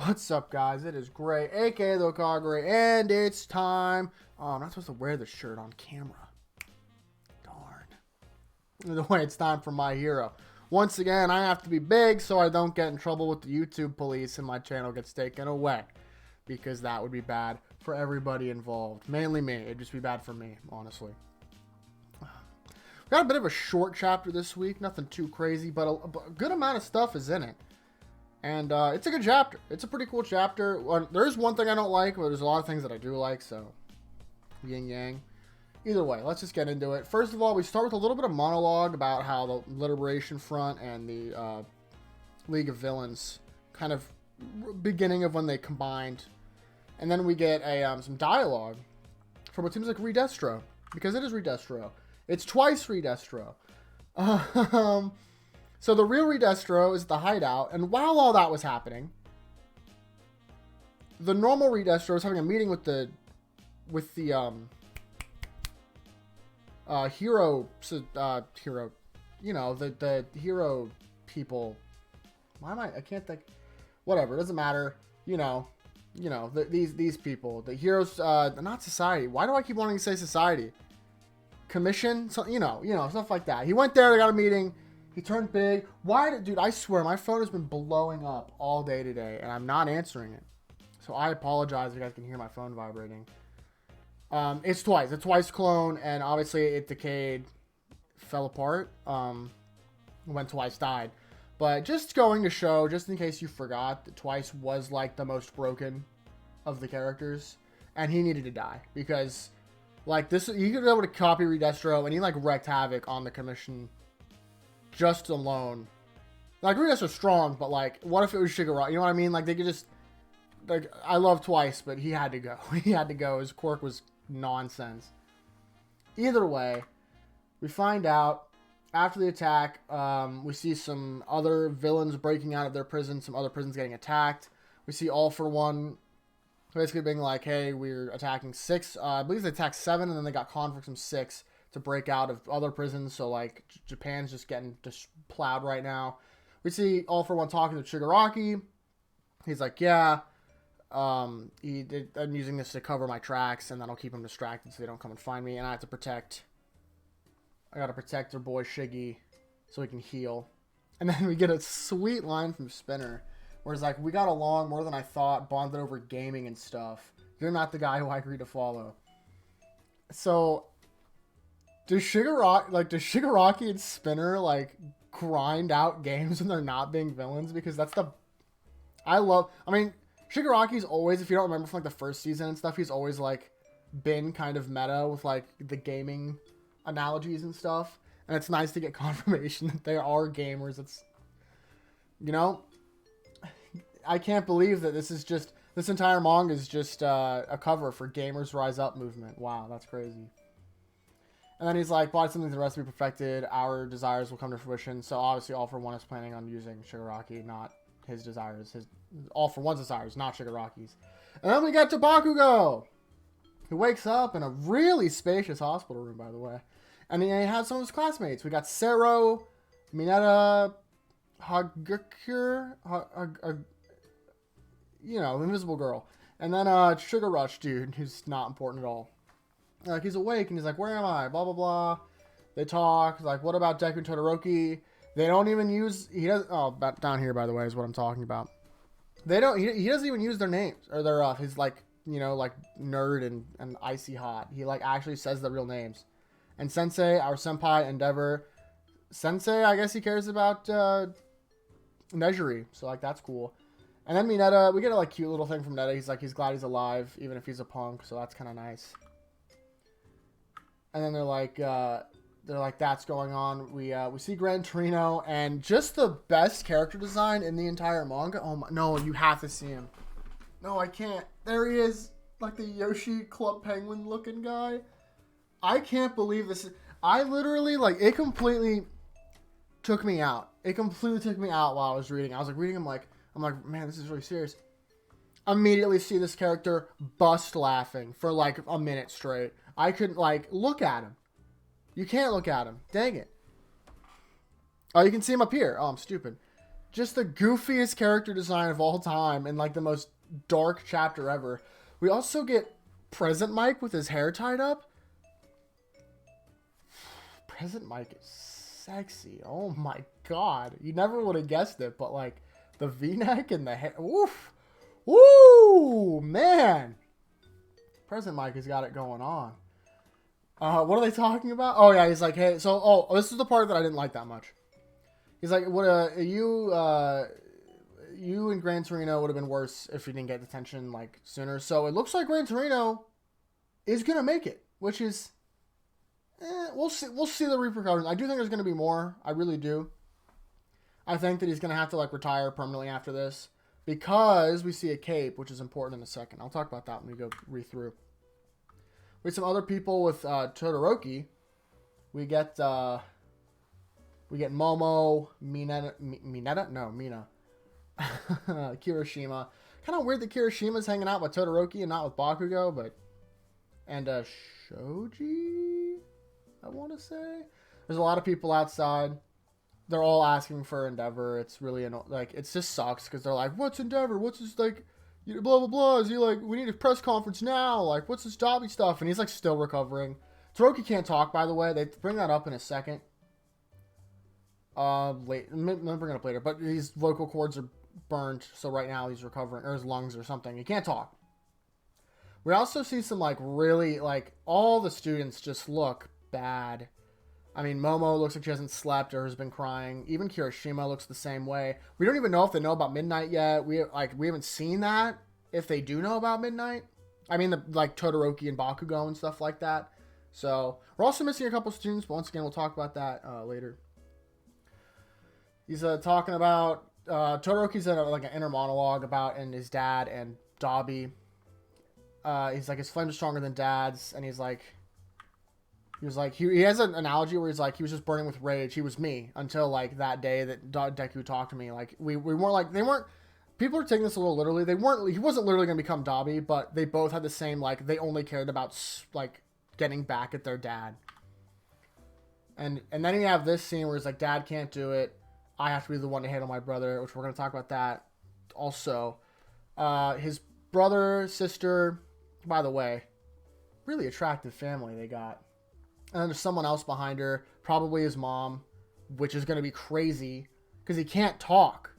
What's up, guys? It is Gray, aka the Kagure, and it's time. Oh, I'm not supposed to wear this shirt on camera. Darn. Either way, it's time for my hero. Once again, I have to be big so I don't get in trouble with the YouTube police and my channel gets taken away. Because that would be bad for everybody involved. Mainly me. It'd just be bad for me, honestly. We got a bit of a short chapter this week. Nothing too crazy, but a good amount of stuff is in it. And it's a good chapter. It's a pretty cool chapter. There's one thing I don't like, but there's a lot of things that I do like, so yin yang. Either way, let's just get into it. First of all, we start with a little bit of monologue about how the Liberation Front and the League of Villains kind of beginning of when they combined. And then we get some dialogue from what seems like Redestro, because it is Redestro. It's twice Redestro. So the real Redestro is at the hideout, and while all that was happening, the normal Redestro is having a meeting with the hero, you know, the hero people. I can't think. Whatever, it doesn't matter. You know, these people, the heroes, not society. Why do I keep wanting to say society? Commission, so, you know, stuff like that. He went there, they got a meeting. He turned big. Dude, I swear, my phone has been blowing up all day today, and I'm not answering it. So I apologize if you guys can hear my phone vibrating. It's twice. It's twice clone, and obviously it decayed, fell apart, when Twice died. But just going to show, just in case you forgot, that Twice was like the most broken of the characters, and he needed to die. Because, like, this, he could be able to copy Redestro, and he, like, wrecked havoc on the commission just alone. Like, Redestro's strong, but, like, what if it was Shigaraki? You know what I mean? Like, they could just, like, I love Twice, but he had to go. He had to go. His quirk was nonsense. Either way, we find out after the attack, we see some other villains breaking out of their prison, some other prisons getting attacked. We see All For One basically being like, hey, we're attacking 6. I believe they attacked 7, and then they got conflicts from 6 to break out of other prisons. So, like, Japan's just getting just plowed right now. We see All For One talking to Shigaraki. He's like, yeah, I'm using this to cover my tracks, and that'll keep them distracted so they don't come and find me. And I gotta protect their boy Shiggy so he can heal. And then we get a sweet line from Spinner where it's like, we got along more than I thought, bonded over gaming and stuff. You're not the guy who I agreed to follow. So, does Shigaraki and Spinner, like, grind out games when they're not being villains? Because that's Shigaraki's always, if you don't remember from, like, the first season and stuff, he's always, like, been kind of meta with, like, the gaming analogies and stuff. And it's nice to get confirmation that they are gamers. It's, you know, I can't believe that this entire manga is just a cover for Gamers Rise Up movement. Wow, that's crazy. And then he's like, bought something the rest will be perfected. Our desires will come to fruition. So obviously All For One is planning on using Shigaraki, not his desires. All For One's desires, not Shigaraki's. And then we get to Bakugo, who wakes up in a really spacious hospital room, by the way. And he has some of his classmates. We got Sero, Mineta, Hagakure, you know, Invisible Girl. And then Sugar Rush dude, who's not important at all. Like, he's awake, and he's like, where am I? Blah, blah, blah. They talk. Like, what about Deku and Todoroki? They don't even use... down here, by the way, is what I'm talking about. They don't... He doesn't even use their names. Or their, his, like, you know, like, nerd and icy hot. He, like, actually says the real names. And Sensei, our senpai, Endeavor. Sensei, I guess he cares about, Nejuri. So, like, that's cool. And then Mineta, we get a, like, cute little thing from Neta. He's like, he's glad he's alive, even if he's a punk. So that's kind of nice. And then they're like, that's going on. We see Gran Torino, and just the best character design in the entire manga. Oh my, no, you have to see him. No, I can't. There he is, like the Yoshi Club Penguin looking guy. I can't believe this. I literally, like, it completely took me out. It completely took me out while I was reading. I was like reading him, like, I'm like, man, this is really serious. Immediately see this character bust laughing for like a minute straight. I couldn't, like, look at him. You can't look at him. Dang it. Oh, you can see him up here. Oh, I'm stupid. Just the goofiest character design of all time and like the most dark chapter ever. We also get Present Mike with his hair tied up. Present Mike is sexy. Oh my god. You never would have guessed it, but like the V-neck and the hair. Oof. Woo! Man. Present Mike has got it going on. What are they talking about? Oh yeah, he's like, hey, so this is the part that I didn't like that much. He's like, what you and Gran Torino would have been worse if you didn't get detention like sooner. So it looks like Gran Torino is gonna make it, which is we'll see the repercussions. I do think there's gonna be more. I really do. I think that he's gonna have to like retire permanently after this because we see a cape, which is important in a second. I'll talk about that when we go read through. With some other people with Todoroki, we get Momo, Mina, Kirishima. Kind of weird that Kirishima's hanging out with Todoroki and not with Bakugo, but and Shoji, I want to say. There's a lot of people outside. They're all asking for Endeavor. It's really like it just sucks because they're like, "What's Endeavor? What's this like?" Blah blah blah. Is he like, we need a press conference now? Like, what's this Dobby stuff? And he's like still recovering. Todoroki can't talk, by the way. They bring that up in a second. I'll bring it up later. But his vocal cords are burned, so right now he's recovering, or his lungs or something. He can't talk. We also see some like really like all the students just look bad. I mean, Momo looks like she hasn't slept or has been crying. Even Kirishima looks the same way. We don't even know if they know about Midnight yet. We haven't seen that. If they do know about Midnight, I mean, like Todoroki and Bakugo and stuff like that. So we're also missing a couple students, but once again, we'll talk about that later. He's talking about Todoroki's in like an inner monologue about and his dad and Dobby. He's like, his flame is stronger than dad's, and he's like. He was like, he has an analogy where he's like, he was just burning with rage. He was me until like that day that Deku talked to me. Like we weren't like, they weren't, people are taking this a little literally. He wasn't literally going to become Dobby, but they both had the same, like, they only cared about like getting back at their dad. And then you have this scene where he's like, dad can't do it. I have to be the one to handle my brother, which we're going to talk about that also. His brother, sister, by the way, really attractive family they got. And then there's someone else behind her, probably his mom, which is going to be crazy because he can't talk.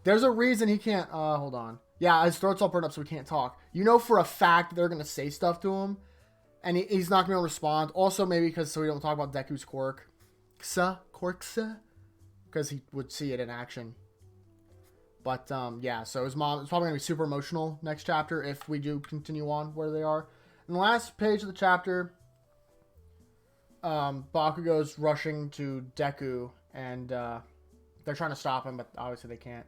There's a reason he can't. Hold on. Yeah, his throat's all burned up, so he can't talk. You know for a fact they're going to say stuff to him, and he's not going to be able to respond. Also, maybe because so we don't talk about Deku's quirk. Quirksa? Because he would see it in action. But, yeah, so his mom is probably going to be super emotional next chapter if we do continue on where they are. In the last page of the chapter. Bakugo's rushing to Deku, and they're trying to stop him, but obviously they can't.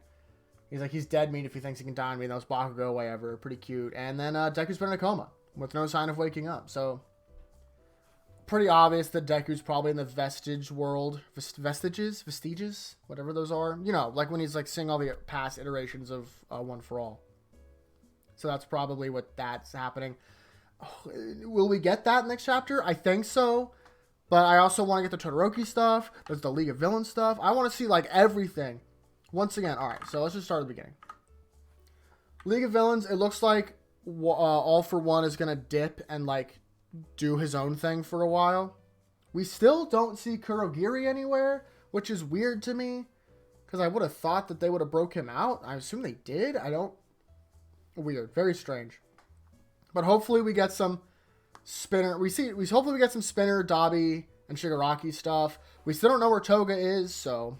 He's like, he's dead meat if he thinks he can die on me. That was Bakugo, whatever. Pretty cute. And then Deku's been in a coma with no sign of waking up. So, pretty obvious that Deku's probably in the vestige world. Vestiges? Whatever those are. You know, like when he's like seeing all the past iterations of One for All. So that's probably what that's happening. Oh, will we get that next chapter? I think so. But I also want to get the Todoroki stuff. There's the League of Villains stuff. I want to see, like, everything. Once again, all right, so let's just start at the beginning. League of Villains, it looks like All For One is going to dip and, like, do his own thing for a while. We still don't see Kurogiri anywhere, which is weird to me. Because I would have thought that they would have broke him out. I assume they did. Weird. Very strange. But hopefully we get some... Spinner, hopefully we get some Spinner, Dobby, and Shigaraki stuff. We still don't know where Toga is, so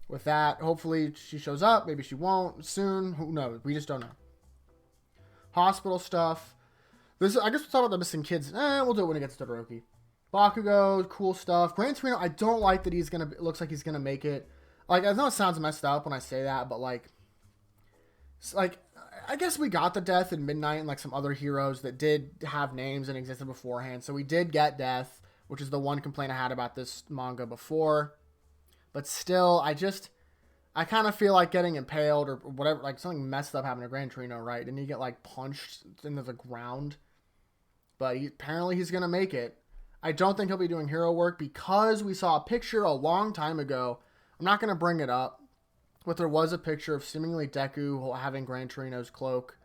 with that, hopefully she shows up. Maybe she won't soon. Who knows? We just don't know. Hospital stuff. I guess we'll talk about the missing kids. We'll do it when it gets to Todoroki. Bakugo, cool stuff. Gran Torino, I don't like that it looks like he's gonna make it. Like, I know it sounds messed up when I say that, but like, I guess we got the Death in Midnight and like some other heroes that did have names and existed beforehand. So we did get Death, which is the one complaint I had about this manga before. But still, I kind of feel like getting impaled or whatever, like something messed up happened to Gran Torino, right? Didn't he get like punched into the ground? But apparently he's going to make it. I don't think he'll be doing hero work because we saw a picture a long time ago I'm not going to bring it up, but there was a picture of seemingly Deku having Gran Torino's cloak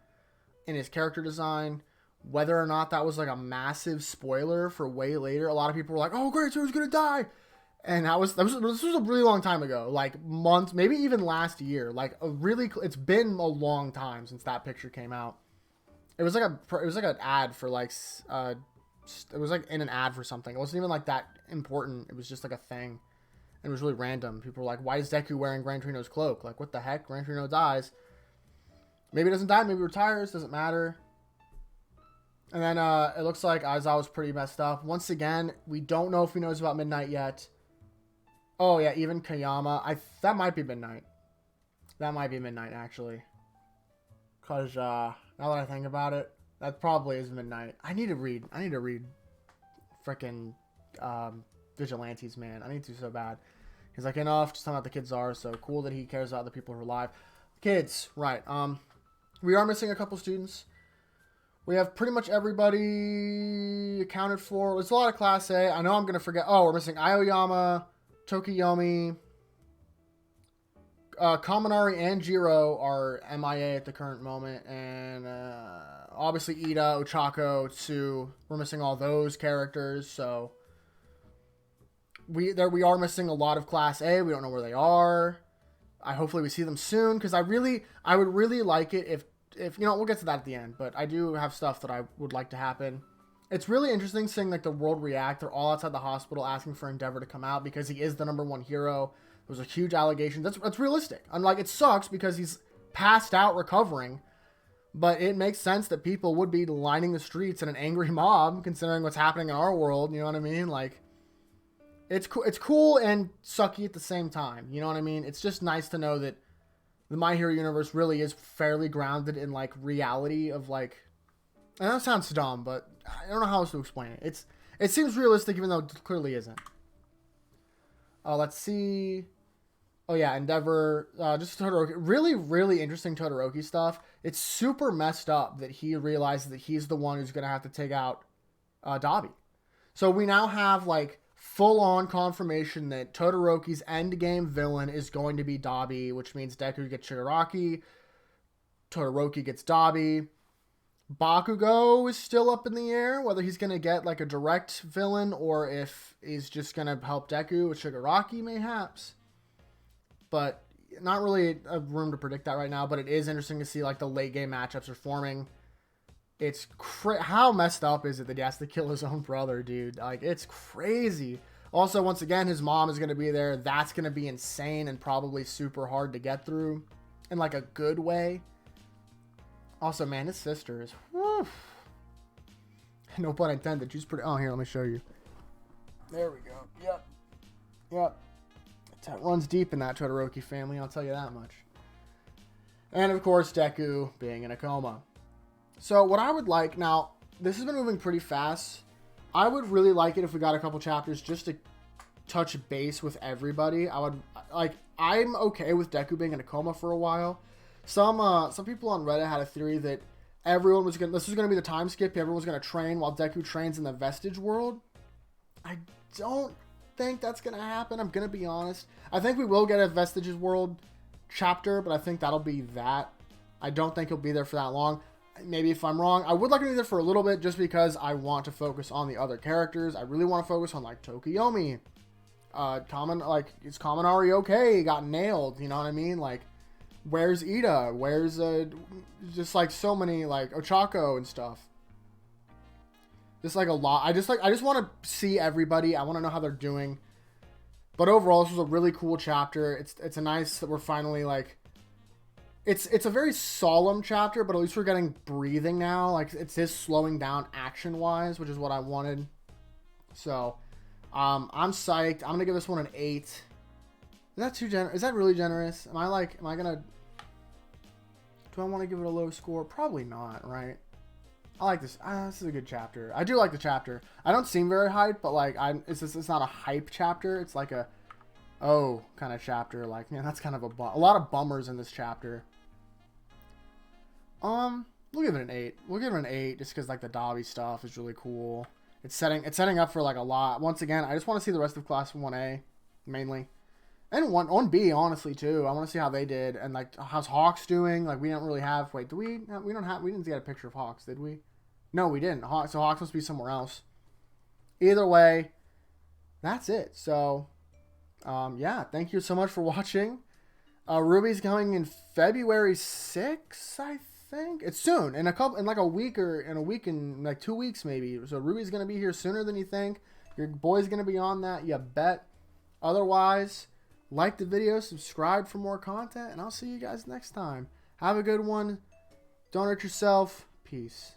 in his character design. Whether or not that was like a massive spoiler for way later, a lot of people were like, "Oh, Gran Torino's going to die." And this was a really long time ago, like months, maybe even last year. Like it's been a long time since that picture came out. It was like an ad for like it was like in an ad for something. It wasn't even like that important. It was just like a thing. And it was really random. People were like, "Why is Deku wearing Gran Torino's cloak? Like, what the heck? Gran Torino dies. Maybe it doesn't die. Maybe it retires. Doesn't matter." And then it looks like Aizawa's pretty messed up. Once again, we don't know if he knows about Midnight yet. Oh, yeah, even Kayama. That might be Midnight. That might be Midnight, actually. Because now that I think about it, that probably is Midnight. I need to read frickin' Vigilantes, man. I need to so bad. He's like, enough, just tell me how the kids are. So cool that he cares about the people who are alive. Kids, right. We are missing a couple students. We have pretty much everybody accounted for. There's a lot of Class A. I know I'm going to forget. Oh, we're missing Aoyama, Tokiyomi, Kaminari and Jiro are MIA at the current moment. And obviously Ida, Ochako, Tsu. We're missing all those characters. So we are missing a lot of Class A. We don't know where they are. Hopefully we see them soon, because I would really like it if we'll get to that at the end, but I do have stuff that I would like to happen. It's really interesting seeing like the world react. They're all outside the hospital asking for Endeavor to come out because he is the #1 hero. There was a huge allegation. That's realistic. Unlike, it sucks because he's passed out recovering, but it makes sense that people would be lining the streets in an angry mob considering what's happening in our world. You know what I mean? Like, it's cool and sucky at the same time. You know what I mean? It's just nice to know that the My Hero universe really is fairly grounded in like reality of like, and that sounds dumb, but I don't know how else to explain it. It seems realistic even though it clearly isn't. Let's see. Oh yeah, Endeavor, just Todoroki. Really, really interesting Todoroki stuff. It's super messed up that he realizes that he's the one who's going to have to take out Dabi. So we now have like full-on confirmation that Todoroki's endgame villain is going to be Dabi, which means Deku gets Shigaraki, Todoroki gets Dabi. Bakugo is still up in the air, whether he's going to get like a direct villain or if he's just going to help Deku with Shigaraki, mayhaps. But not really a room to predict that right now, but it is interesting to see like the late-game matchups are forming. It's how messed up is it that he has to kill his own brother, dude? Like, it's crazy. Also, once again, his mom is going to be there. That's going to be insane and probably super hard to get through in like a good way. Also, man, his sister is, whew. No pun intended. She's pretty. Oh, here, let me show you. There we go. Yep. It runs deep in that Todoroki family, I'll tell you that much. And of course, Deku being in a coma. So what I would like, now, this has been moving pretty fast. I would really like it if we got a couple chapters just to touch base with everybody. I'm okay with Deku being in a coma for a while. Some people on Reddit had a theory that this was gonna be the time skip. Everyone was gonna train while Deku trains in the Vestige world. I don't think that's gonna happen. I'm gonna be honest. I think we will get a Vestiges world chapter, but I think that'll be that. I don't think he'll be there for that long. Maybe if I'm wrong, I would like to be there for a little bit just because I want to focus on the other characters. I really want to focus on like Tokiyomi. Is Kaminari okay? He got nailed, you know what I mean? Like, where's Ida? Where's just like so many like Ochako and stuff. Just like a lot. I just want to see everybody. I want to know how they're doing. But overall, this was a really cool chapter. It's a nice that we're finally like. It's a very solemn chapter, but at least we're getting breathing now. Like, it's just slowing down action-wise, which is what I wanted. So, I'm psyched. I'm going to give this one an 8. Is that too generous? Is that really generous? Do I want to give it a low score? Probably not, right? I like this. This is a good chapter. I do like the chapter. I don't seem very hyped, but like, it's not a hype chapter. It's like a, kind of chapter. Like, man, that's kind of a lot of bummers in this chapter. We'll give it an 8. We'll give it an 8 just because like the Dabi stuff is really cool. It's setting up for like a lot. Once again, I just want to see the rest of Class 1A mainly, And one on B, honestly, too. I want to see how they did. And, like, how's Hawks doing? Like, we don't really have... Wait, do we? We don't have... We didn't get a picture of Hawks, did we? No, we didn't. So Hawks must be somewhere else. Either way, that's it. So, yeah. Thank you so much for watching. Ruby's coming in February 6th, I think. It's soon. In like a week in like 2 weeks, maybe. So, Ruby's going to be here sooner than you think. Your boy's going to be on that. You bet. Otherwise... Like the video, subscribe for more content, and I'll see you guys next time. Have a good one. Don't hurt yourself. Peace.